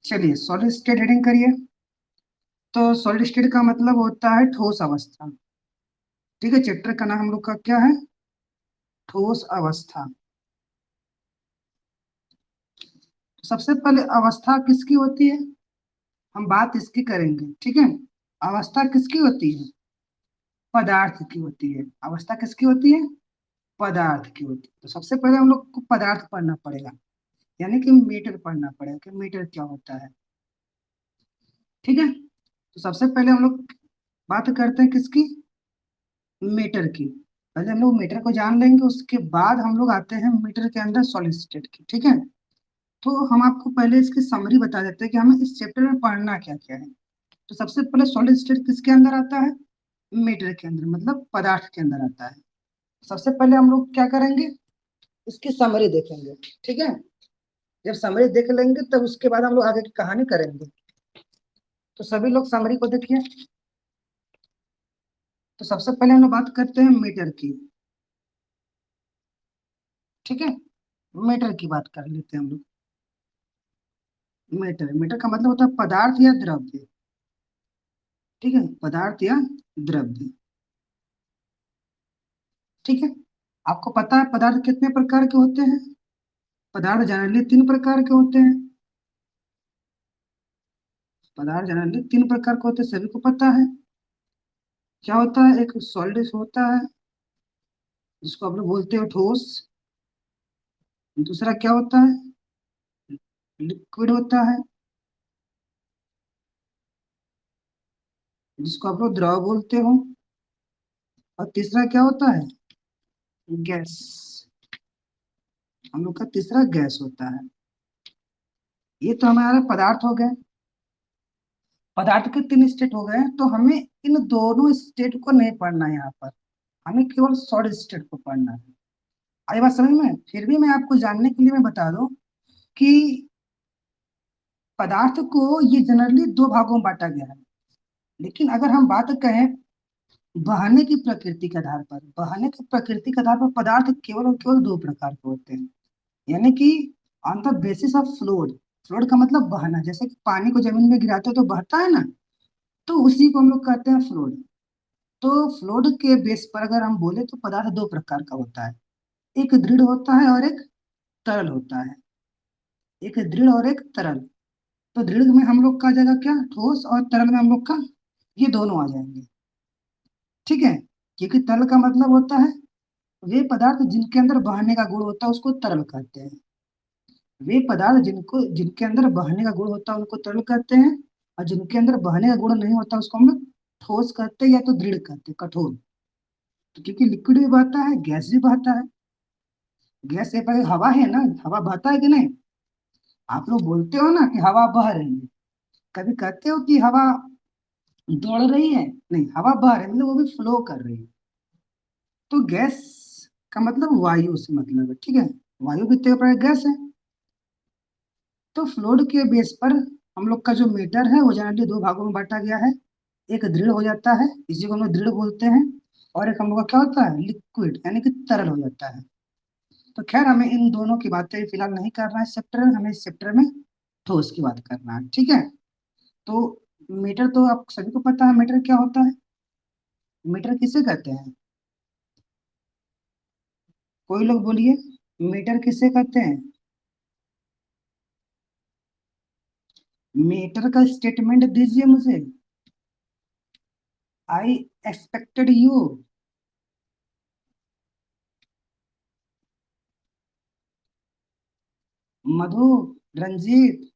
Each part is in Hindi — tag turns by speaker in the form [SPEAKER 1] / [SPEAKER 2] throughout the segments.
[SPEAKER 1] चलिए सॉलिड स्टेट रीडिंग करिए। तो सॉलिड स्टेट का मतलब होता है ठोस अवस्था। ठीक है, चैप्टर का नाम हम लोग का क्या है? ठोस अवस्था। सबसे पहले अवस्था किसकी होती है? हम बात इसकी करेंगे, ठीक है। अवस्था किसकी होती है? पदार्थ की होती है। अवस्था किसकी होती है? पदार्थ की होती है। तो सबसे पहले हम लोग को पदार्थ पढ़ना पड़ेगा, यानी कि मीटर पढ़ना पड़ेगा कि मीटर क्या होता है। ठीक है, तो सबसे पहले हम लोग बात करते हैं किसकी? मीटर की। पहले हम लोग मीटर को जान लेंगे, उसके बाद हम लोग आते हैं मीटर के अंदर सॉलिड स्टेट की। ठीक है, तो हम आपको पहले इसकी समरी बता देते हैं कि हमें इस चैप्टर में पढ़ना क्या क्या है। तो सबसे पहले सॉलिड स्टेट किसके अंदर आता है? मीटर के अंदर, मतलब पदार्थ के अंदर आता है। सबसे पहले हम लोग क्या करेंगे? इसकी समरी देखेंगे। ठीक है, जब समरी देख लेंगे तब उसके बाद हम लोग आगे की कहानी करेंगे। तो सभी लोग समरी को देखिए। तो सबसे पहले हम लोग बात करते हैं मीटर की। ठीक है, मीटर की बात कर लेते हैं हम लोग। मीटर, मीटर का मतलब होता है पदार्थ या द्रव्य। ठीक है, पदार्थ या द्रव्य। ठीक है, आपको पता है पदार्थ कितने प्रकार के होते हैं? पदार्थ जनरली तीन प्रकार के होते हैं। पदार्थ जनरली तीन प्रकार के होते हैं, सभी को पता है। क्या होता है? एक सॉलिड होता है, जिसको आप लोग बोलते हो ठोस। दूसरा क्या होता है? लिक्विड होता है, जिसको आप लोग द्रव बोलते हो। और तीसरा क्या होता है? गैस। हम लोग का तीसरा गैस होता है। ये तो हमारे पदार्थ हो गए। पदार्थ के तीन स्टेट हो गए, तो हमें इन दोनों स्टेट को नहीं पढ़ना है यहाँ पर। हमें केवल सॉलिड स्टेट को पढ़ना है। आई बात समझ में? फिर भी मैं आपको जानने के लिए मैं बता दूं कि पदार्थ को ये जनरली दो भागों में बांटा गया है। लेकिन अगर हम बात करें बहने की प्रकृति के आधार पर, बहने की प्रकृति के आधार पर पदार्थ केवल और केवल दो प्रकार के होते हैं। यानी कि on the basis of fluid. Fluid का मतलब बहना, जैसे कि पानी को जमीन में गिराते हो तो बहता है ना, तो उसी को हम लोग कहते हैं फ्लूइड। तो फ्लूइड के बेस पर अगर हम बोले तो पदार्थ दो प्रकार का होता है। एक दृढ़ होता है और एक तरल होता है। एक दृढ़ और एक तरल। तो दृढ़ में हम लोग का आ जाएगा क्या? ठोस। और तरल में हम लोग का ये दोनों आ जाएंगे। ठीक है, क्योंकि तरल का मतलब होता है वे पदार्थ जिनके अंदर बहने का गुण होता है उसको तरल कहते हैं। वे पदार्थ जिनको जिनके अंदर बहने का गुण होता है उनको तरल कहते हैं। और जिनके अंदर बहने का गुण नहीं होता उसको हम लोग ठोस कहते हैं या तो दृढ़ कहते हैं, कठोर। तो क्योंकि लिक्विड भी बहता है, गैस भी बहता है। गैस से पहले हवा है ना, हवा बहता है कि नहीं? आप लोग बोलते हो ना कि हवा बह रही है। कभी कहते हो कि हवा दौड़ रही है? नहीं, हवा बह रही है मतलब वो भी फ्लो कर रही है। तो गैस का मतलब वायु से मतलब है। ठीक है, वायु भी तो एक प्रकार गैस है। तो फ्लूइड के बेस पर हम लोग का जो मीटर है वो जनरली दो भागों में बांटा गया है। एक दृढ़ हो जाता है, इसी को हम लोग दृढ़ बोलते हैं। और एक हम लोग का क्या होता है? लिक्विड, यानी कि तरल हो जाता है। तो खैर हमें इन दोनों की बातें फिलहाल नहीं करना है इस चैप्टर में, हमें इस चैप्टर में ठोस की बात करना है। ठीक है, तो मीटर तो आप सभी को पता है मीटर क्या होता है। मीटर किसे कहते हैं? कोई लोग बोलिए, मीटर किसे कहते हैं? मीटर का स्टेटमेंट दीजिए मुझे। I expected you. मधु, रंजीत,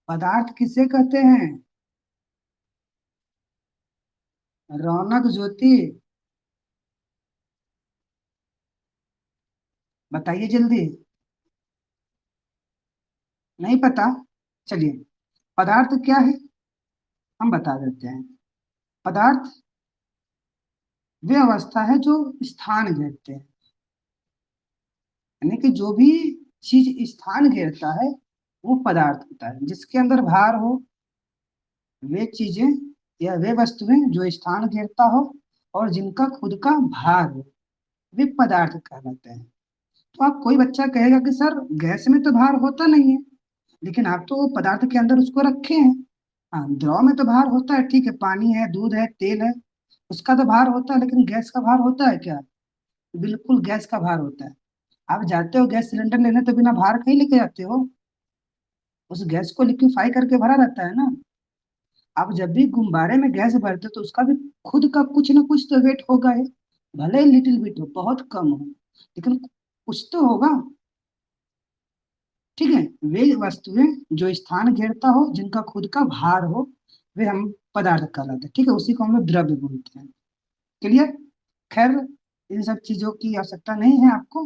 [SPEAKER 1] पदार्थ किसे कहते हैं? रौनक, ज्योति, बताइए जल्दी। नहीं पता? चलिए, पदार्थ क्या है हम बता देते हैं। पदार्थ वे अवस्था है जो स्थान घेरते हैं। यानी कि जो भी चीज स्थान घेरता है वो पदार्थ होता है। जिसके अंदर भार हो, वे चीजें या वे वस्तुएं जो स्थान घेरता हो और जिनका खुद का भार हो, वे पदार्थ कहलाते हैं। तो आप कोई बच्चा कहेगा कि सर गैस में तो भार होता नहीं है, लेकिन आप तो पदार्थ के अंदर उसको रखे हैं। हाँ, द्रव में तो भार होता है, ठीक है, पानी है, दूध है, तेल है, उसका तो भार होता है, लेकिन गैस का भार होता है क्या? बिल्कुल गैस का भार होता है। आप जाते हो गैस सिलेंडर लेने तो बिना भार का ही लेके जाते हो, उस गैस को लिक्विफाई करके भरा रहता है ना। आप जब भी गुब्बारे में गैस भरते हो तो उसका भी खुद का कुछ ना कुछ तो वेट होगा है, भले ही लिटिल बिट हो, बहुत कम हो, लेकिन कुछ तो होगा। ठीक है, वे वस्तुएं जो स्थान घेरता हो, जिनका खुद का भार हो, वे हम पदार्थ कहलाते हैं। ठीक है, उसी को हम लोग द्रव्य बोलते हैं। क्लियर? खैर, इन सब चीजों की आवश्यकता नहीं है आपको,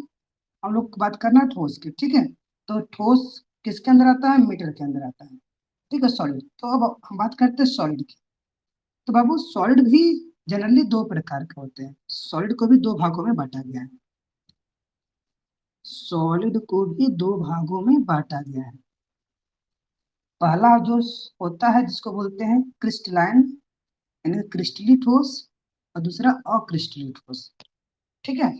[SPEAKER 1] हम लोग को बात करना है ठोस की। ठीक है, तो ठोस किसके अंदर आता है? मीटर के अंदर आता है। ठीक है, सॉलिड। तो अब हम बात करते हैं सॉलिड की। तो बाबू सॉलिड भी जनरली दो प्रकार के होते हैं, सॉलिड को भी दो भागों में बांटा गया है। सॉलिड को भी दो भागों में बांटा गया है। पहला जो होता है जिसको बोलते हैं क्रिस्टलाइन, यानी क्रिस्टली ठोस, और दूसरा अक्रिस्टली ठोस। ठीक है,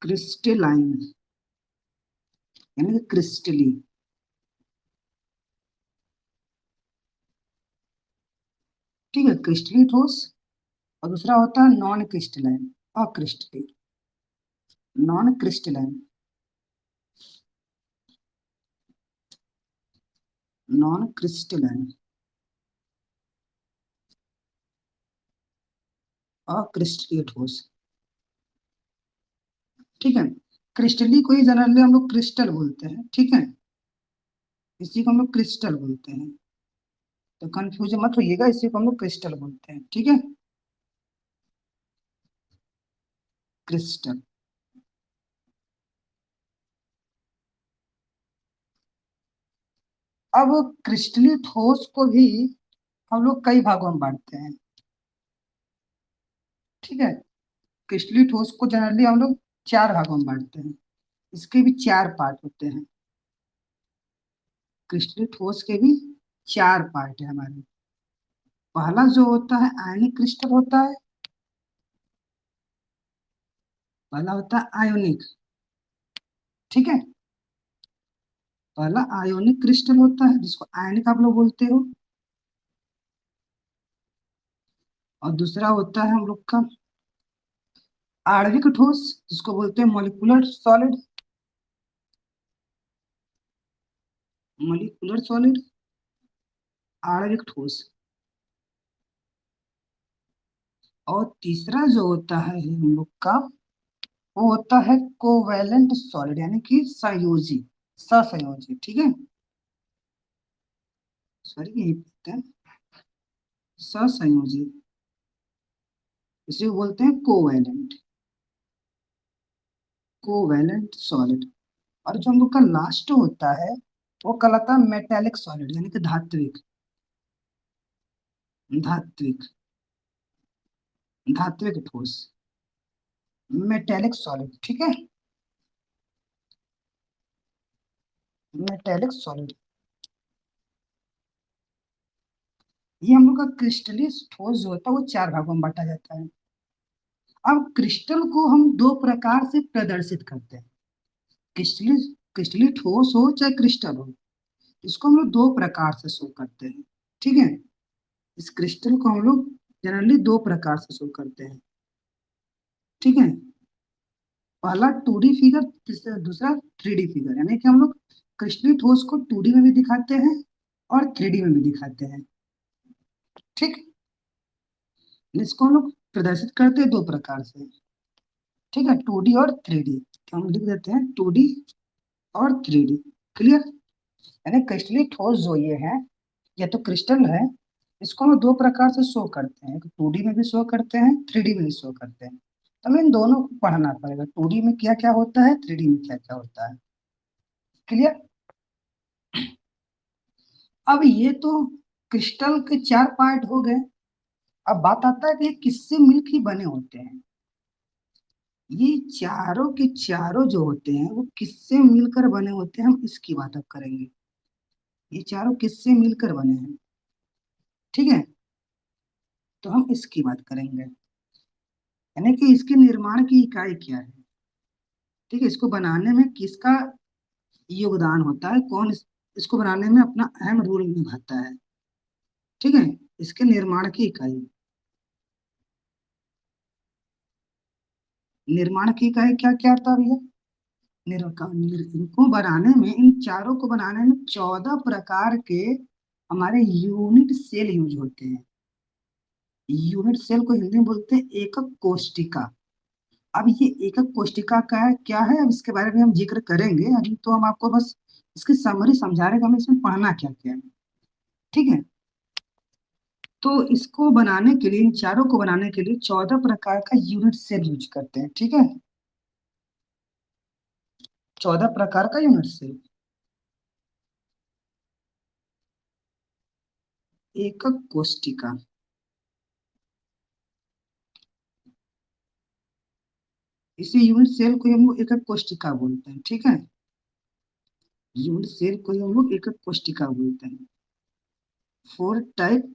[SPEAKER 1] क्रिस्टलाइन यानी क्रिस्टली। ठीक है, क्रिस्टली ठोस, और दूसरा होता है नॉन क्रिस्टलाइन, अक्रिस्टली, नॉन क्रिस्टलाइन, नॉन क्रिस्टलाइन, अक्रिस्टलीय ठोस। ठीक है, क्रिस्टली को ही जनरली हम लोग क्रिस्टल बोलते हैं। ठीक है, इसी को हम लोग क्रिस्टल बोलते हैं, तो कंफ्यूज मत होइएगा, इसी को हम लोग क्रिस्टल बोलते हैं। ठीक है, क्रिस्टल। अब क्रिस्टली ठोस को भी हम लोग कई भागों में बांटते हैं। ठीक है, क्रिस्टली ठोस को जनरली हम लोग चार भागों में बांटते हैं, इसके भी चार पार्ट होते हैं। क्रिस्टली ठोस के भी चार पार्ट है हमारे। पहला जो होता है आयनिक क्रिस्टल होता है, पहला होता है आयोनिक। ठीक है, पहला आयोनिक क्रिस्टल होता है जिसको आयनिक आप लोग बोलते हो, और दूसरा होता है हम लोग का आणविक ठोस, जिसको बोलते हैं मॉलिक्यूलर सॉलिड, मॉलिक्यूलर सॉलिड, आणविक ठोस। और तीसरा जो होता है हम लोग का, वो होता है कोवैलेंट सॉलिड, यानी कि संयोजी, सहसंयोजी। ठीक है, सॉरी यही बोलते हैं, सहसंयोजी, इसे बोलते हैं कोवैलेंट, कोवैलेंट सॉलिड। और जो हम लोग का लास्ट होता है वो कहलाता है मेटेलिक सॉलिड, यानी कि धात्विक, धात्विक, धात्विक ठोस, मेटेलिक सॉलिड। ठीक है, मेटेलिक सॉलिड, ये हम लोग का क्रिस्टली ठोस जो होता है वो चार भागों में बांटा जाता है। अब क्रिस्टल को हम दो प्रकार से प्रदर्शित करते हैं, क्रिस्टली, क्रिस्टली ठोस हो चाहे क्रिस्टल हो, इसको हम लोग दो प्रकार से शो करते हैं। ठीक है, इस क्रिस्टल को हम लोग जनरली दो प्रकार से शो करते हैं। ठीक है, पहला 2D फिगर, दूसरा 3D फिगर, यानी कि हम लोग क्रिस्टली ठोस को 2D में भी दिखाते हैं और 3D में भी दिखाते हैं। ठीक, इसको हम लोग प्रदर्शित करते हैं दो प्रकार से। ठीक है, 2D और 3D, तो हम लिख देते हैं 2D और 3D। क्लियर? यानी क्रिस्टली ठोस जो ये है, या तो क्रिस्टल है, इसको हम दो प्रकार से शो करते हैं, 2D में भी शो करते हैं, 3D में भी शो करते हैं। तो हमें इन दोनों को पढ़ना पड़ेगा, 2D में क्या क्या होता है, 3D में क्या क्या होता है। क्लियर? अब ये तो क्रिस्टल के चार पार्ट हो गए। अब बात आता है कि ये किससे मिलकर बने होते हैं। ये चारों के चारों जो होते हैं वो किससे मिलकर बने होते हैं, हम इसकी बात अब करेंगे। ये चारों किससे मिलकर बने हैं? ठीक है, तो हम इसकी बात करेंगे। यानी कि इसके निर्माण की इकाई क्या है। ठीक है, इसको बनाने में किसका योगदान होता है, कौन इसको बनाने में अपना अहम रोल निभाता है। ठीक है, इसके निर्माण की इकाई, निर्माण की इकाई क्या क्या था भैया। इनको बनाने में, इन चारों को बनाने में 14 प्रकार के हमारे यूनिट सेल यूज होते हैं। यूनिट सेल को हिंदी में बोलते हैं एकक कोशिका। अब ये एकक कोशिका का क्या है, अब इसके बारे में हम जिक्र करेंगे। अभी तो हम आपको बस इसकी समरी समझा रहे हैं कि हमें इसमें पढ़ना क्या क्या है। ठीक है, तो इसको बनाने के लिए, इन चारों को बनाने के लिए 14 प्रकार का यूनिट सेल यूज करते हैं। ठीक है, 14 प्रकार का यूनिट सेल, एकक कोशिका। इसी यूनिट सेल को ही हम लोग एकक कोशिका बोलते हैं। ठीक है, यूनिट सेल को ही हम लोग एकक कोशिका बोलते हैं। 4 type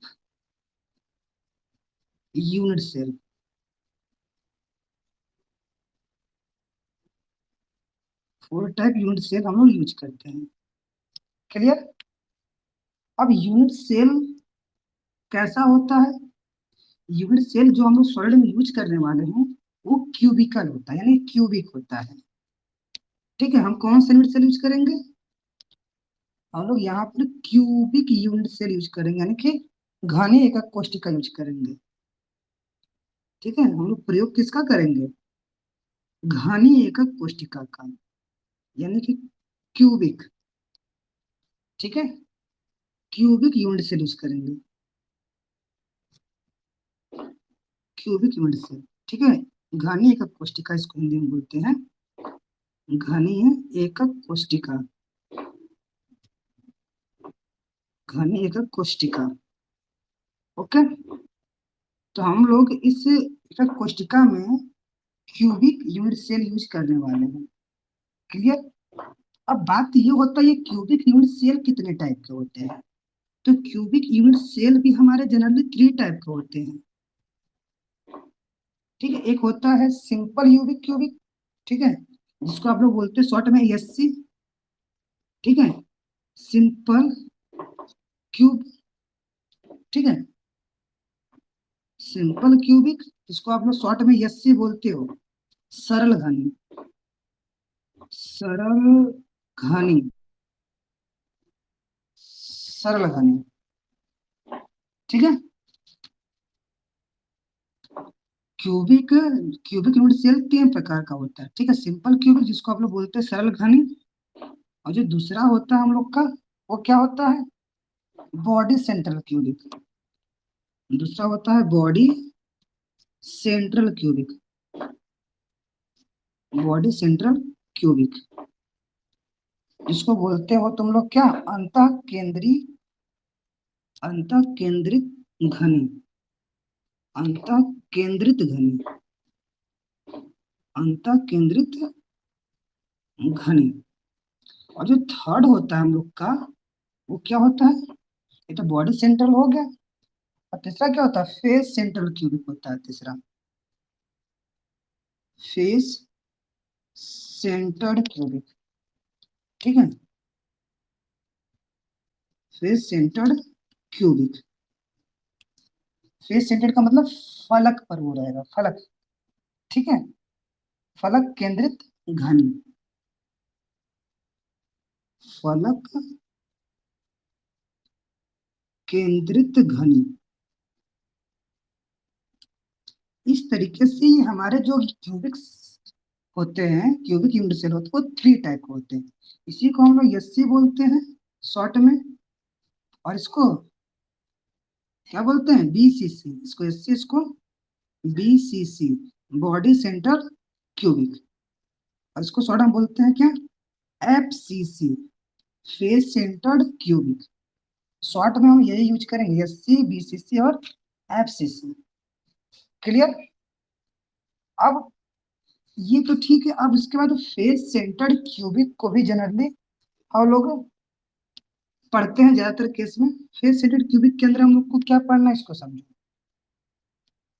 [SPEAKER 1] unit cell, 4 type unit cell हम लोग यूज करते हैं। क्लियर। अब यूनिट सेल कैसा होता है, यूनिट सेल जो हम लोग सॉलिड में यूज करने वाले हैं वो क्यूबिकल होता है, यानी क्यूबिक होता है। ठीक है, हम कौन सा यूनिट सेल यूज करेंगे, हम लोग यहाँ पर क्यूबिक यूनिट सेल यूज करेंगे, यानी कि घने एकक कोशिका यूज करेंगे। ठीक है, हम लोग प्रयोग किसका करेंगे, घनी एकक कोशिका का, यानी कि क्यूबिक। ठीक है, क्यूबिक यूनिट सेल यूज करेंगे, क्यूबिक यूनिट सेल। ठीक है, घनी एकक कोशिका इसको हिंदी में बोलते हैं, घनी एकक कोशिका, घनी एकक कोशिका। ओके, तो हम लोग इस एकक कोशिका में क्यूबिक यूनिट सेल यूज करने वाले हैं। क्लियर। अब बात ये होता है, ये क्यूबिक यूनिट सेल कितने टाइप के होते हैं। तो क्यूबिक यूनिट सेल भी हमारे जनरली 3 टाइप के होते हैं। ठीक है, एक होता है सिंपल यूबिक क्यूबिक, ठीक है, जिसको आप लोग बोलते हैं शॉर्ट में एससी। ठीक है, सिंपल क्यूब। ठीक है, सिंपल क्यूबिक, जिसको आप लोग शॉर्ट में एससी बोलते हो। सरल घनी, सरल घनी, सरल घनी। ठीक है, क्यूबिक, क्यूबिक यूनिट सेल 3 प्रकार का होता है। ठीक है, सिंपल क्यूबिक जिसको आप लोग बोलते हैं सरल घनी, और जो दूसरा होता है हम लोग का, वो क्या होता है, बॉडी सेंट्रल क्यूबिक। दूसरा होता है body central cubic, body central cubic, जिसको बोलते हो तुम लोग क्या, अंतः केंद्रीय, अंतः केंद्रित घनी, अंतः केंद्रित घनी, अंतः केंद्रित घनी। और जो थर्ड होता है हम लोग का, वो क्या होता है, ये तो बॉडी सेंट्रल हो गया, और तीसरा क्या होता है, फेस सेंट्रल क्यूबिक होता है तीसरा, फेस सेंटर्ड क्यूबिक। ठीक है, face centred cubic, face centred का मतलब फलक पर वो रहेगा, फलक। ठीक है, फलक केंद्रित घनी, फलक केंद्रित घनी। इस तरीके से ये हमारे जो क्यूबिक्स होते हैं, क्यूबिक यूनिट सेल होते हैं, वो 3 टाइप के होते हैं। इसी को हम लोग एससी बोलते हैं शॉर्ट में, और इसको क्या बोलते हैं, बीसीसी। इसको एससी, इसको बीसीसी, बॉडी सेंटर क्यूबिक। और इसको शॉर्ट में बोलते हैं क्या, FCC, face centred cubic. Short में हम यही यूज करेंगे, एससी, बीसीसी और एफसीसी। क्लियर। अब ये तो ठीक है, अब इसके बाद फेस सेंटर्ड क्यूबिक को भी जनरली हम लोग पढ़ते हैं ज्यादातर केस में। फेस सेंटर्ड क्यूबिक के अंदर हम लोग को क्या पढ़ना है, इसको समझो।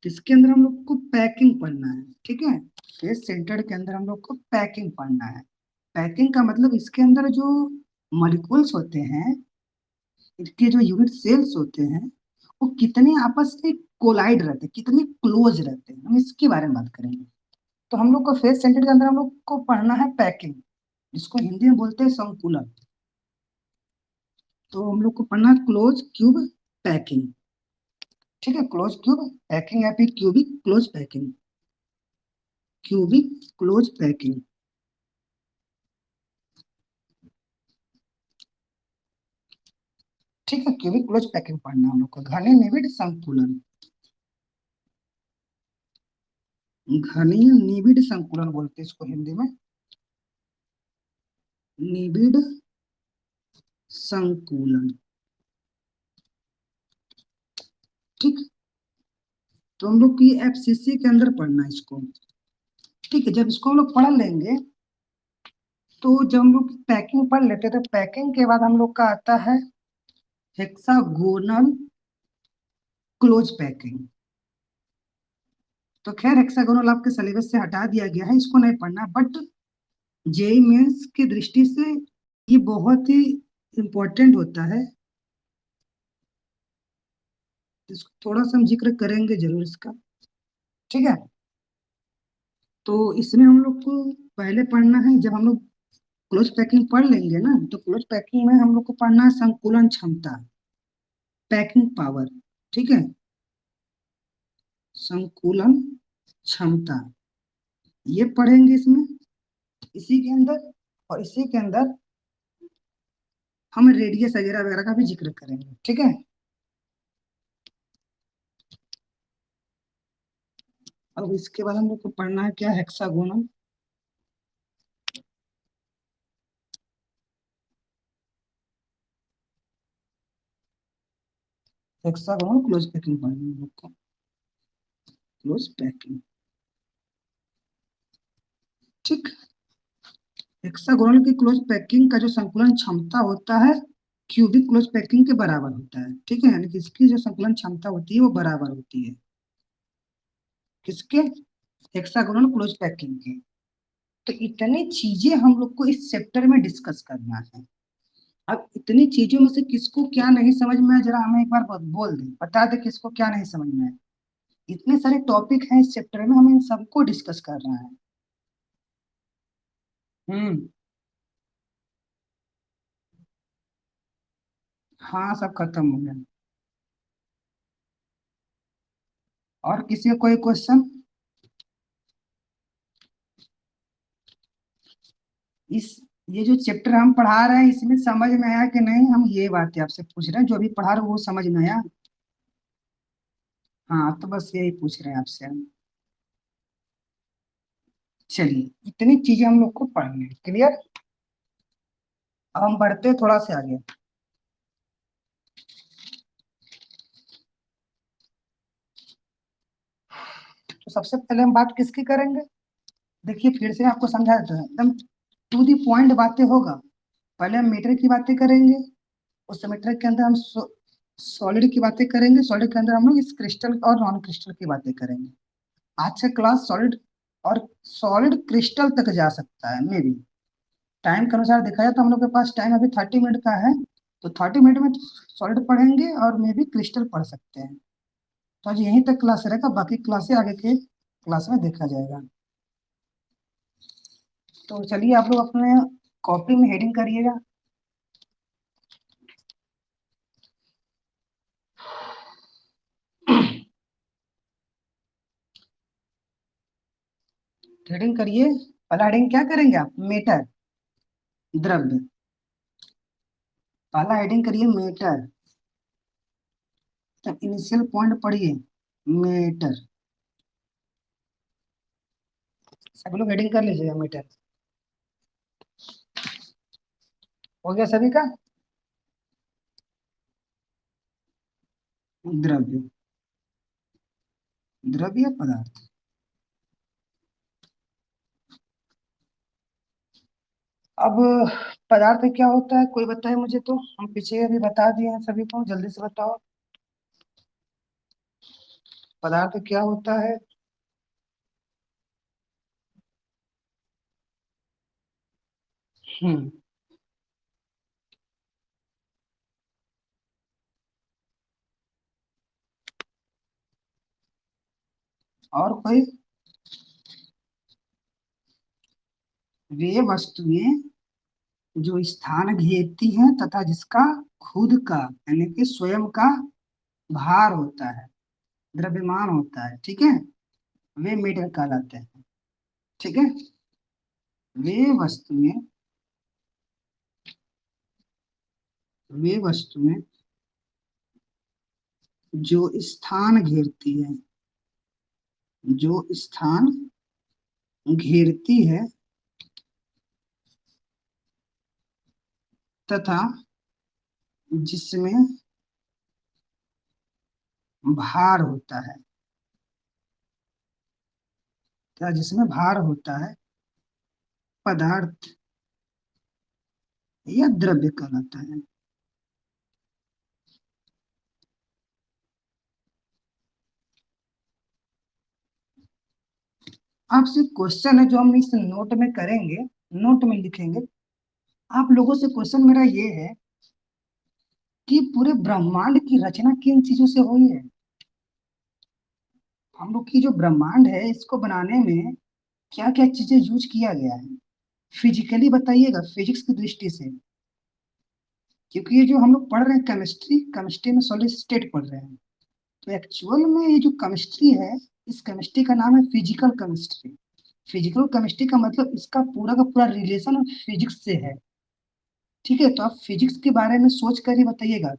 [SPEAKER 1] किसके अंदर हम लोग को पैकिंग पढ़ना है, ठीक है। फेस सेंटर्ड के अंदर हम लोग को पैकिंग पढ़ना है। पैकिंग का मतलब इसके अंदर जो मॉलिक्यूल्स होते हैं, इसके जो यूनिट सेल्स होते हैं, वो कितने आपस में कोलाइड रहते हैं, कितने क्लोज रहते हैं, हम इसके बारे में बात करेंगे। तो हम लोग को फेस सेंटर के अंदर हम लोग को पढ़ना है पैकिंग, जिसको हिंदी में बोलते हैं संकुलन। तो हम लोग को पढ़ना है क्लोज क्यूब पैकिंग, ठीक है। क्लोज क्यूब पैकिंग या फिर cubic close packing, cubic close packing, ठीक है। क्यूबिक क्लोज पैकिंग पढ़ना है हम लोग को। घने निबिड़ संकुलन, घनीय निबिड़ संकुलन बोलते हैं इसको हिंदी में, निबिड़ संकुलन, ठीक। तो हम लोग की एफसीसी के अंदर पढ़ना है इसको, ठीक है। जब इसको हम लोग पढ़ लेंगे, तो जब हम लोग पैकिंग पढ़ लेते हैं, तो पैकिंग के बाद हम लोग का आता है हेक्सागोनल क्लोज पैकिंग। तो खैर हेक्सागोनल आपके सिलेबस से हटा दिया गया है, इसको नहीं पढ़ना, बट जेई मेंस की दृष्टि से ये बहुत ही इम्पोर्टेंट होता है, इसको थोड़ा सा हम जिक्र करेंगे जरूर इसका, ठीक है। तो इसमें हम लोग को पहले पढ़ना है, जब हम लोग क्लोज पैकिंग पढ़ लेंगे ना, तो क्लोज पैकिंग में हम लोग को पढ़ना है संकुलन क्षमता, पैकिंग पावर, ठीक है। संकुलन क्षमता, ये पढ़ेंगे इसमें, इसी के अंदर। और इसी के अंदर हम रेडियस वगैरह वगैरह का भी जिक्र करेंगे, ठीक है। अब इसके बाद हम लोग को पढ़ना है क्या, हेक्सागोनल, हेक्सागोनल क्लोज पैकिंग पढ़ना है हम लोग को, क्लोज पैकिंग, ठीक। हेक्सागोनल की क्लोज पैकिंग का जो संकुलन क्षमता होता है, क्यूबिक क्लोज पैकिंग के बराबर होता है, ठीक है। यानी कि इसकी जो संकुलन क्षमता होती है वो बराबर होती है किसके, हेक्सागोनल क्लोज पैकिंग के। तो इतनी चीजें हम लोग को इस चैप्टर में डिस्कस करना है। अब इतनी चीजों में से किसको क्या नहीं समझ में आया, जरा हमें एक बार बोल दे, बता दे किसको क्या नहीं समझ में आया। इतने सारे टॉपिक हैं इस चैप्टर में, हमें इन सबको डिस्कस करना है। हम्म। हाँ, सब खत्म हो गया। और किसी का कोई क्वेश्चन, इस ये जो चैप्टर हम पढ़ा रहे हैं इसमें समझ में आया कि नहीं, हम ये बातें आपसे पूछ रहे हैं, जो भी पढ़ा रहे हो वो समझ में आया। हाँ, तो बस यही पूछ रहे हैं आपसे हम। चलिए, इतनी चीजें हम लोग को पढ़नी है, क्लियर। अब हम बढ़ते हैं थोड़ा से आगे। तो सबसे पहले हम बात किसकी करेंगे, देखिए फिर से आपको समझा देता हूँ, एकदम टू दी पॉइंट बातें होगा। पहले हम मीटर की बातें करेंगे, उस मीटर के अंदर हम सॉलिड की बातें करेंगे, सॉलिड के अंदर हम लोग इस क्रिस्टल और नॉन क्रिस्टल की बातें करेंगे। आज का क्लास सॉलिड और सॉलिड क्रिस्टल तक जा सकता है मे बी। टाइम के अनुसार देखा जाए तो हम लोग के पास टाइम अभी 30 मिनट का है, तो 30 मिनट में सॉलिड पढ़ेंगे और मे बी क्रिस्टल पढ़ सकते हैं। तो आज यहीं तक क्लास रहेगा, बाकी क्लासें आगे के क्लास में देखा जाएगा। तो चलिए आप लोग अपने कॉपी में हेडिंग करिएगा। हेडिंग करिए। पहला हेडिंग क्या करेंगे आप, मेटर, द्रव्य। पहला हेडिंग करिए मेटर, तब इनिशियल पॉइंट पढ़िए, मेटर। सभी लोग हेडिंग कर लीजिएगा मीटर। हो गया सभी का। द्रव्य, द्रव्य पदार्थ। अब पदार्थ क्या होता है, कोई बताए मुझे, तो हम पीछे अभी बता दिए हैं सभी को, जल्दी से बताओ। पदार्थ क्या होता है? हम्म। और कोई? वे वस्तुएं जो स्थान घेरती हैं तथा जिसका खुद का यानी कि स्वयं का भार होता है, द्रव्यमान होता है, ठीक है, वे मेटर कहलाते हैं। ठीक है। वे वस्तुएं वे वस्तुएं जो स्थान घेरती है, जो स्थान घेरती है तथा जिसमें भार होता है, तथा जिसमें भार होता है, पदार्थ या द्रव्य कहलाता है। आपसे क्वेश्चन है जो हम इस नोट में करेंगे, नोट में लिखेंगे। आप लोगों से क्वेश्चन मेरा ये है कि पूरे ब्रह्मांड की रचना किन चीजों से हुई है? हम लोग की जो ब्रह्मांड है इसको बनाने में क्या क्या चीजें यूज किया गया है? फिजिकली बताइएगा, फिजिक्स की दृष्टि से। क्योंकि ये जो हम लोग पढ़ रहे हैं केमिस्ट्री, केमिस्ट्री में सॉलिड स्टेट पढ़ रहे हैं। तो एक्चुअल में ये जो केमिस्ट्री है, इस केमिस्ट्री का नाम है फिजिकल केमिस्ट्री। फिजिकल केमिस्ट्री का मतलब इसका पूरा का पूरा रिलेशन फिजिक्स से है। ठीक है, तो आप फिजिक्स के बारे में सोच कर ही बताइएगा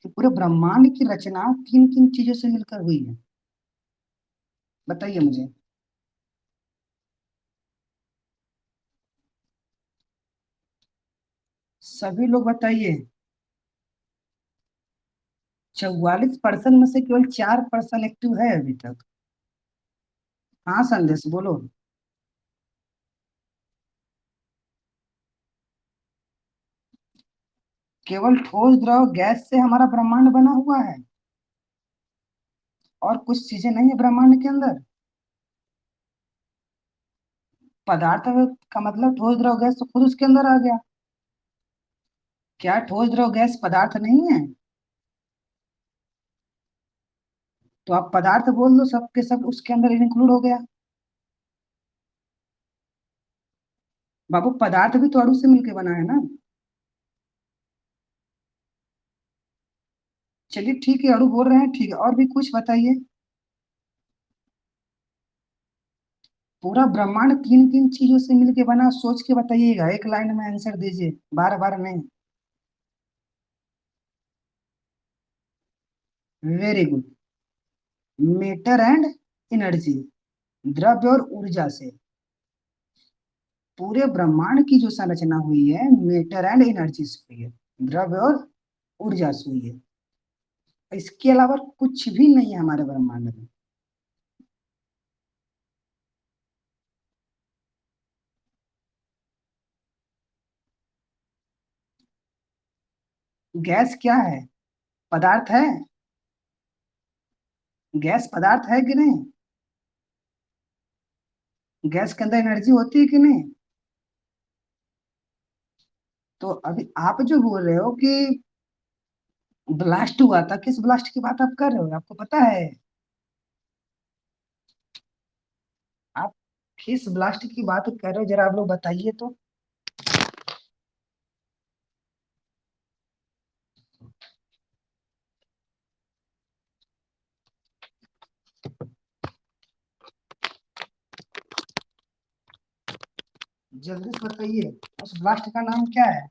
[SPEAKER 1] कि पूरे ब्रह्मांड की रचना किन किन चीजों से मिलकर हुई है। बताइए मुझे। सभी लोग बताइए। 44% में से केवल 4% एक्टिव है अभी तक। हाँ संदेश बोलो। केवल ठोस द्रव गैस से हमारा ब्रह्मांड बना हुआ है, और कुछ चीजें नहीं है ब्रह्मांड के अंदर। पदार्थ का मतलब ठोस द्रव गैस तो खुद उसके अंदर आ गया। क्या ठोस द्रव गैस पदार्थ नहीं है? तो आप पदार्थ बोल दो, सब के सब उसके अंदर इंक्लूड हो गया। बाबू पदार्थ भी तो अणु से मिलके बना है ना। चलिए ठीक है, अणु बोल रहे हैं, ठीक है, और भी कुछ बताइए। पूरा ब्रह्मांड किन किन चीजों से मिलके बना, सोच के बताइएगा, एक लाइन में आंसर दीजिए, बार बार नहीं। Very good. Matter and energy, द्रव्य और ऊर्जा से पूरे ब्रह्मांड की जो संरचना हुई है मेटर एंड एनर्जी से हुई है, द्रव्य और ऊर्जा से हुई है। इसके अलावा कुछ भी नहीं है हमारे ब्रह्मांड में। गैस क्या है? पदार्थ है? गैस पदार्थ है कि नहीं? गैस के अंदर एनर्जी होती है कि नहीं? तो अभी आप जो बोल रहे हो कि ब्लास्ट हुआ था, किस ब्लास्ट की बात आप कर रहे हो, आपको पता है? आप किस ब्लास्ट की बात कर रहे हो, जरा आप लोग बताइए तो। जल्दी से बताइए, उस ब्लास्ट का नाम क्या है?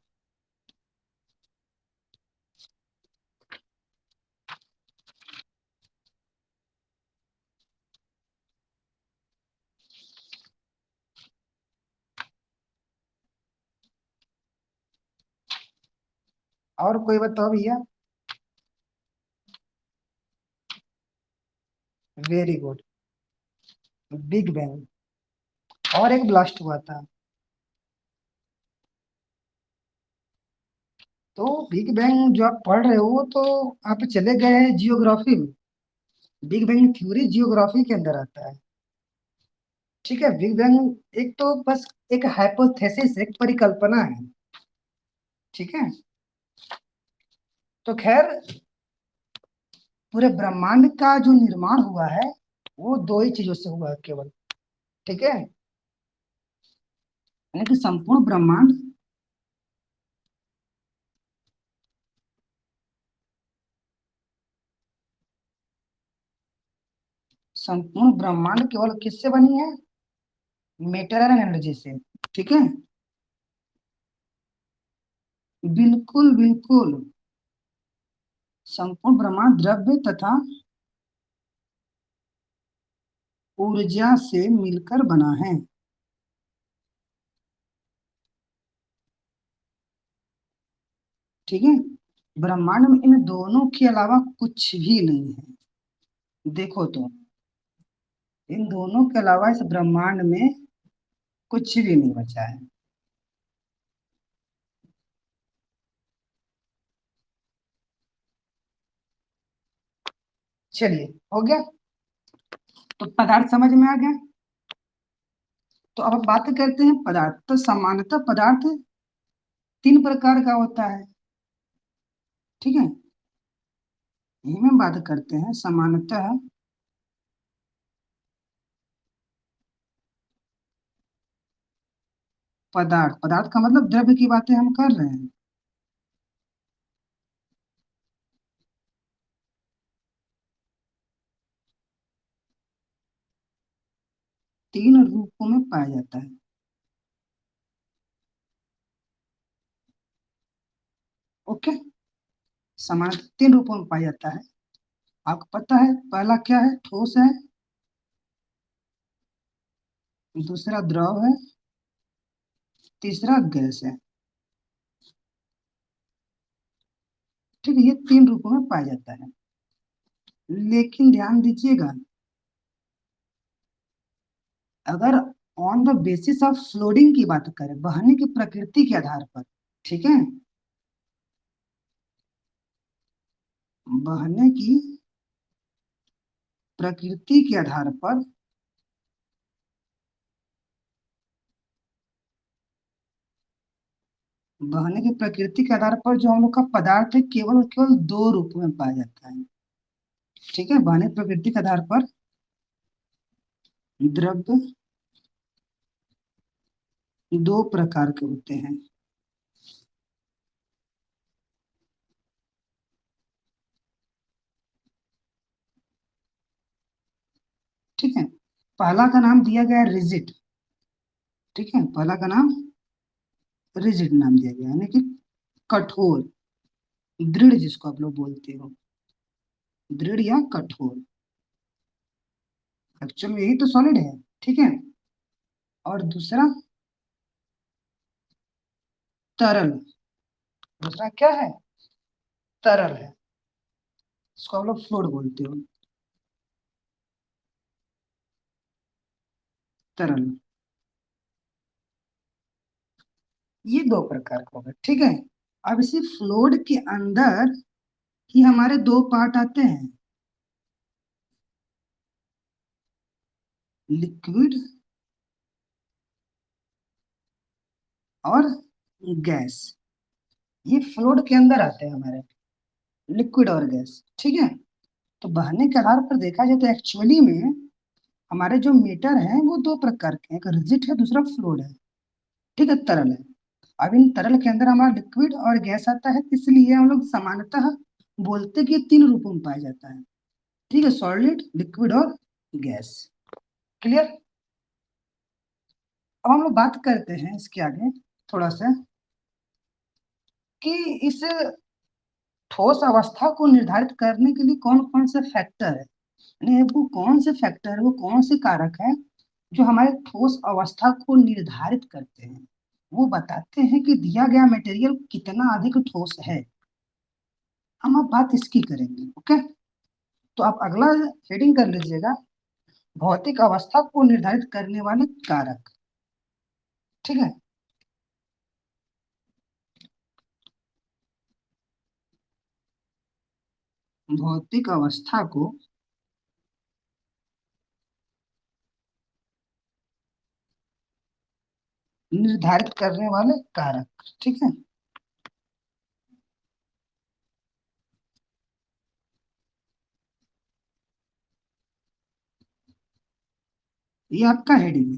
[SPEAKER 1] और कोई बताओ भैया। Very good, big bang. और एक ब्लास्ट हुआ था। तो बिग बैंग जो आप पढ़ रहे हो तो आप चले गए हैं जियोग्राफी में। बिग बैंग थ्योरी जियोग्राफी के अंदर आता है। ठीक है, बिग बैंग एक तो बस एक हाइपोथेसिस, एक परिकल्पना है। ठीक है, तो खैर पूरे ब्रह्मांड का जो निर्माण हुआ है वो दो ही चीजों से हुआ है केवल। ठीक है, यानी कि संपूर्ण ब्रह्मांड संपूर्ण ब्रह्मांड केवल किससे बनी है? मेटर एंड एनर्जी से। ठीक है, बिल्कुल बिल्कुल। संपूर्ण ब्रह्मांड द्रव्य तथा ऊर्जा से मिलकर बना है। ठीक है, ब्रह्मांड में इन दोनों के अलावा कुछ भी नहीं है। देखो तो, इन दोनों के अलावा इस ब्रह्मांड में कुछ भी नहीं बचा है। चलिए, हो गया। तो पदार्थ समझ में आ गया। तो अब बात करते हैं पदार्थ। तो सामान्यतः पदार्थ तीन प्रकार का होता है। ठीक है, यही में बात करते हैं सामान्यतः पदार्थ। पदार्थ का मतलब द्रव्य की बातें हम कर रहे हैं। तीन रूपों में पाया जाता है। ओके, सामान्यतः तीन रूपों में पाया जाता है। आपको पता है पहला क्या है? ठोस है। दूसरा द्रव है। तीसरा गैस है। ठीक है, ये तीन रूपों में पाया जाता है। लेकिन ध्यान दीजिएगा, अगर on the basis of flooding की बात करें, बहने की प्रकृति के आधार पर, ठीक है, बहने की प्रकृति के आधार पर, बहने की प्रकृति के आधार पर जो हम लोग का पदार्थ है केवल केवल दो रूप में पाया जाता है। ठीक है, बहने की प्रकृति के आधार पर द्रव्य दो प्रकार के होते हैं। ठीक है, पहला का नाम दिया गया है रिजिड। ठीक है, पहला का नाम रिजिड नाम दिया गया, यानी कि कठोर, दृढ़, जिसको आप लोग बोलते हो, दृढ़ या कठोर। एक्चुअल में यही तो सॉलिड है। ठीक है, और दूसरा तरल। दूसरा क्या है? तरल है, इसको आप लोग फ्लूइड बोलते हो, तरल। ये दो प्रकार का होगा। ठीक है, अब इसी फ्लूइड के अंदर ही हमारे दो पार्ट आते हैं, लिक्विड और गैस। ये फ्लूइड के अंदर आते हैं हमारे, लिक्विड और गैस। ठीक है, तो बहने के आधार पर देखा जाए तो एक्चुअली में हमारे जो मीटर हैं वो दो प्रकार के हैं, एक रिजिड है, दूसरा फ्लूइड है। ठीक है, तरल है। अब इन तरल के अंदर हमारा लिक्विड और गैस आता है, इसलिए हम लोग सामान्यतः बोलते हैं कि ये तीन रूपों में पाया जाता है। ठीक है, सॉलिड, लिक्विड और गैस। क्लियर? अब हम लोग बात करते हैं इसके आगे थोड़ा सा कि इस ठोस अवस्था को निर्धारित करने के लिए कौन कौन से फैक्टर है, यानी वो कौन से फैक्टर, वो कौन से कारक है जो हमारे ठोस अवस्था को निर्धारित करते हैं, वो बताते हैं कि दिया गया मटेरियल कितना अधिक ठोस है। हम अब बात इसकी करेंगे। ओके, तो आप अगला हेडिंग कर लीजिएगा, भौतिक अवस्था को निर्धारित करने वाले कारक। ठीक है, भौतिक अवस्था को निर्धारित करने वाले कारक। ठीक है, ये आपका हेडिंग है,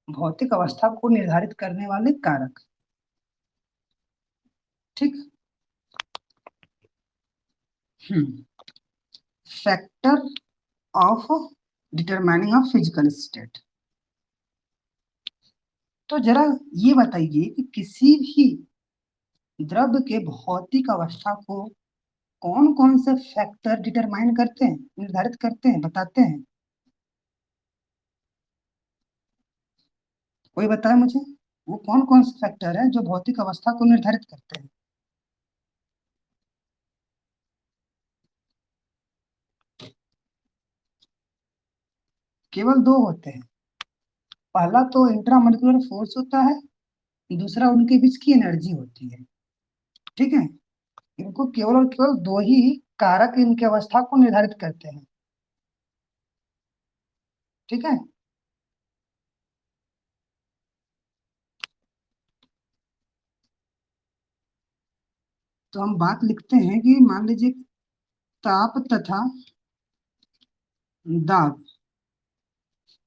[SPEAKER 1] भौतिक अवस्था को निर्धारित करने वाले कारक। ठीक। Factor of determining of physical state. तो जरा ये बताइए कि किसी भी द्रव्य के भौतिक अवस्था को कौन कौन से फैक्टर डिटरमाइन करते हैं, निर्धारित करते हैं, बताते हैं? कोई बताए मुझे, वो कौन कौन से फैक्टर है जो भौतिक अवस्था को निर्धारित करते हैं? केवल दो होते हैं। पहला तो इंट्रामोलिकुलर फोर्स होता है, दूसरा उनके बीच की एनर्जी होती है। ठीक है, इनको केवल और केवल दो ही कारक इनकी अवस्था को निर्धारित करते हैं। ठीक है, तो हम बात लिखते हैं कि मान लीजिए ताप तथा दाब,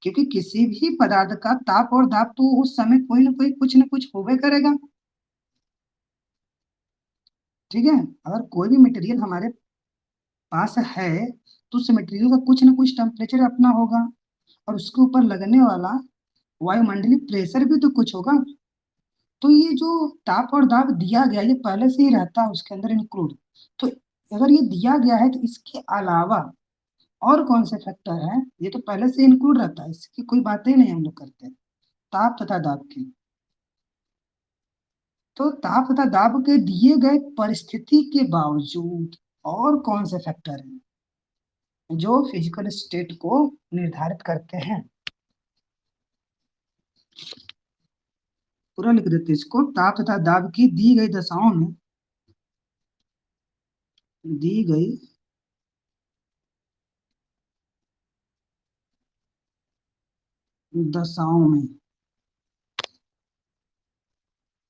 [SPEAKER 1] क्योंकि किसी भी पदार्थ का ताप और दाब तो उस समय कोई ना कोई कुछ ना कुछ होबे करेगा। ठीक है, अगर कोई भी मटेरियल हमारे पास है तो उस मटेरियल का कुछ ना कुछ टेम्परेचर अपना होगा, और उसके ऊपर लगने वाला वायुमंडलीय प्रेशर भी तो कुछ होगा। तो ये जो ताप और दाब दिया गया ये पहले से ही रहता है उसके अंदर इंक्लूड। तो अगर ये दिया गया है तो इसके अलावा और कौन से फैक्टर हैं, ये तो पहले से इंक्लूड रहता है, इसकी कोई बातें ही नहीं हम लोग करते ताप तथा दाब की। तो ताप तथा दाब के दिए गए परिस्थिति के बावजूद और कौन से फैक्टर हैं जो फिजिकल स्टेट को निर्धारित करते हैं? पूरा लिख देते इसको, ताप तथा दाब की दी गई दशाओं में, दी गई दशाओं में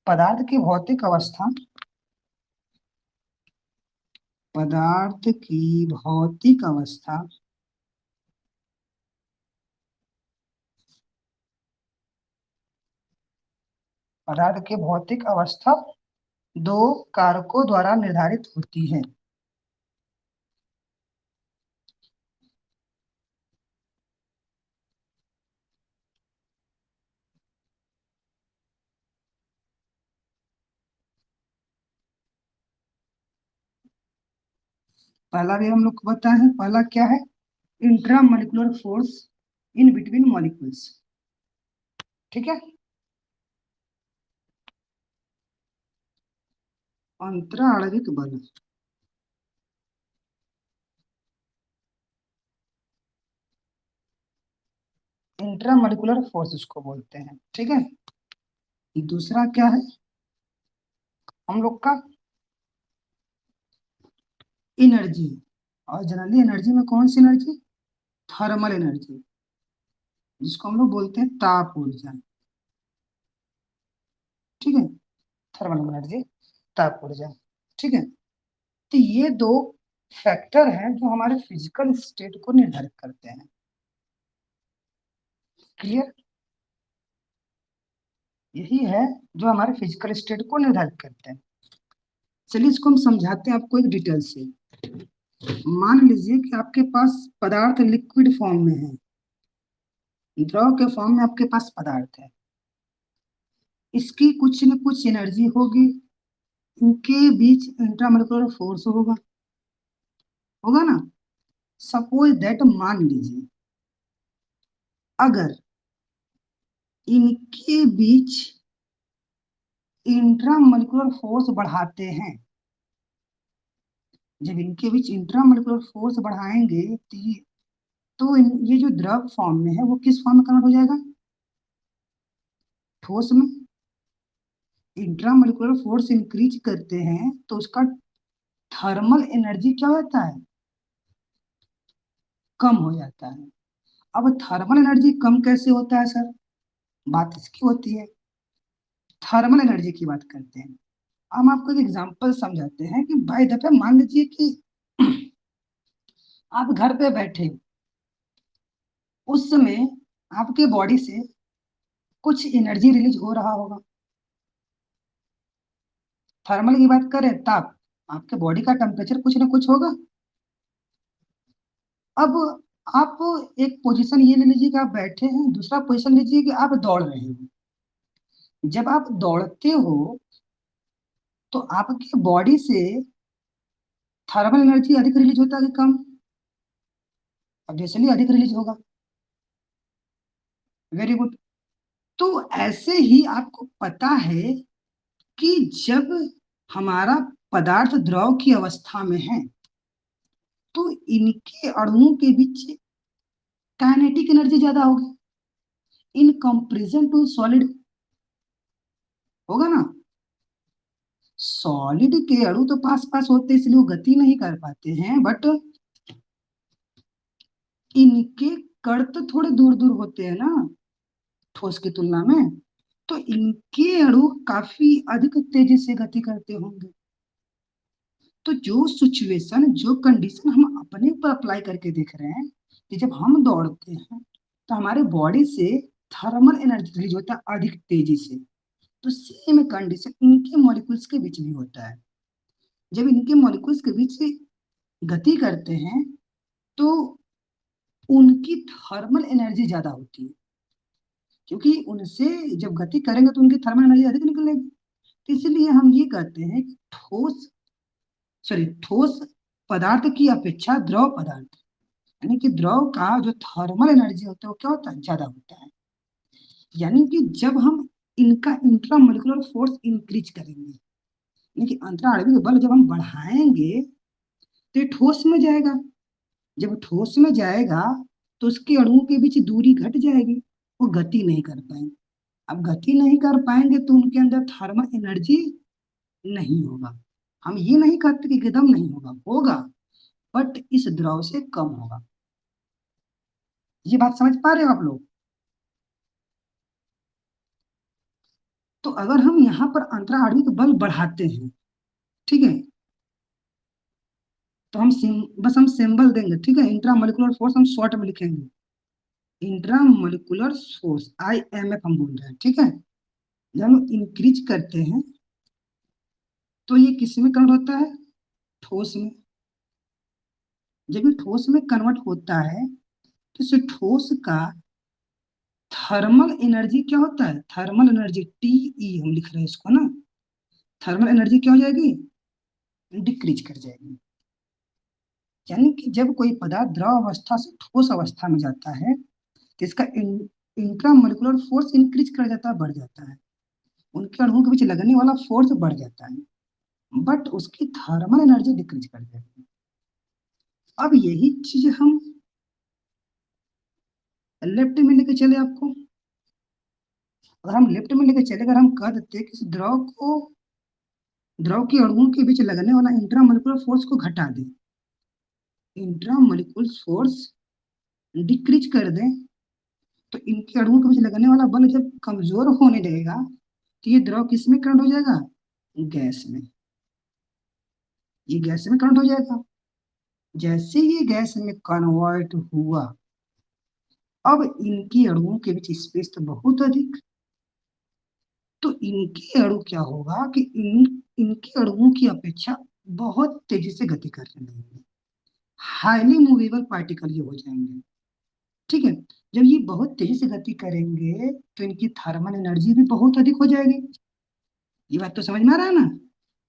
[SPEAKER 1] पदार्थ की भौतिक अवस्था, पदार्थ की भौतिक अवस्था पदार्थ की भौतिक अवस्था दो कारकों द्वारा निर्धारित होती है। पहला भी हम लोग को बताए हैं, पहला क्या है? Intra molecular force in between molecules. ठीक है, अंतरा आणविक बल। इंट्रा मॉलिक्यूलर फोर्स इसको बोलते हैं। ठीक है, दूसरा क्या है हम लोग का? एनर्जी। और जनरली एनर्जी में कौन सी एनर्जी? थर्मल एनर्जी, जिसको हम लोग बोलते हैं ताप ऊर्जा। ठीक है, थर्मल एनर्जी, ताप ऊर्जा। ठीक है, तो ये दो फैक्टर हैं जो हमारे फिजिकल स्टेट को निर्धारित करते हैं। क्लियर? यही है जो हमारे फिजिकल स्टेट को निर्धारित करते हैं। चलिए इसको हम समझाते हैं आपको एक डिटेल से। मान लीजिए कि आपके पास पदार्थ लिक्विड फॉर्म में है, द्रव के फॉर्म में आपके पास पदार्थ है, इसकी कुछ न कुछ एनर्जी होगी, इनके बीच इंट्रामोलिकुलर फोर्स होगा, होगा ना? सपोज दैट, मान लीजिए अगर इनके बीच इंट्रामोलिकुलर फोर्स बढ़ाते हैं, जब इनके बीच इंट्रामोलिकुलर फोर्स बढ़ाएंगे तो ये जो द्रव फॉर्म में है वो किस फॉर्म में कन्वर्ट हो जाएगा? ठोस में। इंट्रामोलिकुलर फोर्स इंक्रीज करते हैं तो उसका थर्मल एनर्जी क्या होता है? कम हो जाता है। अब थर्मल एनर्जी कम कैसे होता है सर? बात इसकी होती है, थर्मल एनर्जी की बात करते हैं। हम आपको एक एग्जांपल समझाते हैं कि भाई दफे मान लीजिए कि आप घर पे बैठे हो, उस समय आपके बॉडी से कुछ एनर्जी रिलीज हो रहा होगा। थर्मल की बात करें ताप, आपके बॉडी का टेम्परेचर कुछ ना कुछ होगा। अब आप एक पोजीशन ये ले लीजिए कि आप बैठे हैं, दूसरा पोजीशन लीजिए कि आप दौड़ रहे हो। जब आप दौड़ते हो तो आपकी बॉडी से थर्मल एनर्जी अधिक रिलीज होता है कि कम? ऑब्वियसली अधिक रिलीज होगा। Very good. तो ऐसे ही आपको पता है कि जब हमारा पदार्थ द्रव की अवस्था में है तो इनके अणुओं के बीच काइनेटिक एनर्जी ज्यादा होगी इन कंपेरिजन टू सॉलिड, होगा ना। सॉलिड के अणु तो पास पास होते हैं इसलिए वो गति नहीं कर पाते हैं, बट इनके कण तो थोड़े दूर दूर होते हैं ना ठोस की तुलना में, तो इनके अणु काफी अधिक तेजी से गति करते होंगे। तो जो सिचुएशन, जो कंडीशन हम अपने ऊपर अप्लाई करके देख रहे हैं कि जब हम दौड़ते हैं तो हमारे बॉडी से थर्मल एनर्जी रिलीज होता है अधिक तेजी से, तो सेम कंडीशन इनके मॉलिक्यूल्स के बीच भी होता है। जब इनके मॉलिक्यूल्स के बीच गति करते हैं तो उनकी थर्मल एनर्जी ज्यादा होती है, क्योंकि उनसे जब गति करेंगे तो उनकी थर्मल एनर्जी अधिक निकलेगी। तो इसीलिए हम ये कहते हैं कि ठोस पदार्थ की अपेक्षा द्रव पदार्थ, यानी कि द्रव का जो थर्मल एनर्जी होता है वो क्या होता है, ज्यादा होता है। यानी कि जब हम इनका इंट्रामोलिकुलर फोर्स इंक्रीज करेंगे, यानी कि अंतरा आणविक बल जब हम बढ़ाएंगे तो ये ठोस में जाएगा। जब ठोस में जाएगा तो उसके अणुओं के बीच दूरी घट जाएगी, वो गति नहीं कर पाएंगे। अब गति नहीं कर पाएंगे तो उनके अंदर थर्मल एनर्जी नहीं होगा। हम ये नहीं कहते कि एकदम नहीं होगा, होगा, बट इस द्रव से कम होगा। ये बात समझ पा रहे हो आप लोग? तो अगर हम यहाँ पर अंतरा आणविक बल बढ़ाते हैं, ठीक है, तो बस हम सिंबल देंगे, ठीक है। इंट्रा मोलिकुलर फोर्स हम शॉर्ट में लिखेंगे, इंट्रा मोलिकुलर फोर्स IMF हम बोल रहे हैं, ठीक है। जब हम इंक्रीज करते हैं तो ये किस में कन्वर्ट होता है, ठोस में। जब ये ठोस में कन्वर्ट होता है तो इस ठोस का थर्मल एनर्जी क्या होता है, थर्मल एनर्जी TE हम लिख रहे हैं इसको ना, थर्मल एनर्जी क्या हो जाएगी, डिक्रीज कर जाएगी। यानी कि जब कोई पदार्थ द्रव अवस्था से ठोस अवस्था में जाता है तो इसका इंट्रामोलिकुलर फोर्स इंक्रीज कर जाता है, बढ़ जाता है। उनके अणुओं के बीच लगने वाला फोर्स बढ़ जाता है, बट उसकी थर्मल एनर्जी डिक्रीज कर जाती है। अब यही चीज हम लेफ्ट में लेके चले आपको, अगर हम लेफ्ट में लेके चले, अगर हम कह देते हैं कि इस द्रव के अणुओं के बीच लगने वाला इंट्रामोलिकुलर फोर्स को घटा दें, इंट्रामोलिकुलर फोर्स डिक्रीज कर दें, तो इनके अणुओं के बीच लगने वाला बल जब कमजोर होने लगेगा तो ये द्रव किस में कन्वर्ट हो जाएगा, गैस में। ये गैस में कन्वर्ट हो जाएगा। जैसे ये गैस में कन्वर्ट हुआ, अब इनके अणुओं के बीच स्पेस तो बहुत अधिक, तो इनके अणु क्या होगा कि इनके अणुओं की अपेक्षा बहुत तेजी से गति करने लगेंगे, हाईली मूवेबल पार्टिकल ये हो जाएंगे, ठीक है। जब ये बहुत तेजी से गति करेंगे तो इनकी थर्मल एनर्जी भी बहुत अधिक हो जाएगी। ये बात तो समझ में आ रहा है ना,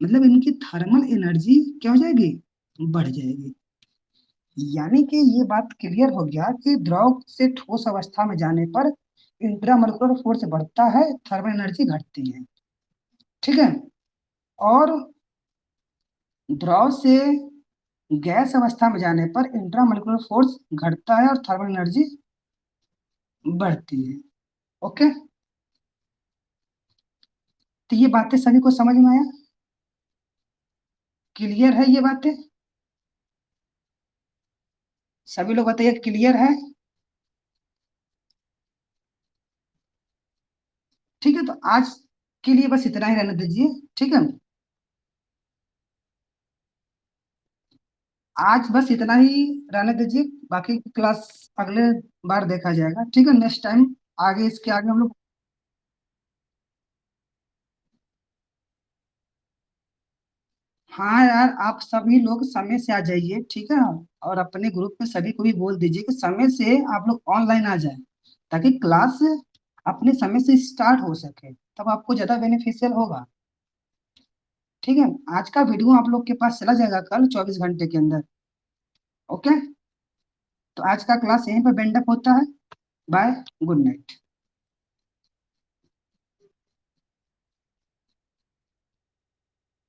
[SPEAKER 1] मतलब इनकी थर्मल एनर्जी क्या हो जाएगी, बढ़ जाएगी। यानी कि ये बात क्लियर हो गया कि द्रव से ठोस अवस्था में जाने पर इंट्रामोलिकुलर फोर्स बढ़ता है, थर्मल एनर्जी घटती है, ठीक है। और द्रव से गैस अवस्था में जाने पर इंट्रामोलिकुलर फोर्स घटता है और थर्मल एनर्जी बढ़ती है। ओके, तो ये बातें सभी को समझ में आया, क्लियर है ये बातें? सभी लोग बताइए क्लियर है? आज के लिए बस इतना ही रहने दीजिए, ठीक है। आज बस इतना ही रहने दीजिए, बाकी की क्लास अगले बार देखा जाएगा, ठीक है, नेक्स्ट टाइम। आगे इसके आगे हम लोग। हाँ यार, आप सभी लोग समय से आ जाइए, ठीक है। और अपने ग्रुप में सभी को भी बोल दीजिए कि समय से आप लोग ऑनलाइन आ जाए, ताकि क्लास अपने समय से स्टार्ट हो सके, तब आपको ज्यादा बेनिफिशियल होगा। ठीक है। आज का वीडियो आप लोग के पास चला जाएगा कल 24 घंटे के अंदर। ओके। तो आज का क्लास यहीं पर बेंड अप होता है। बाय। Good night.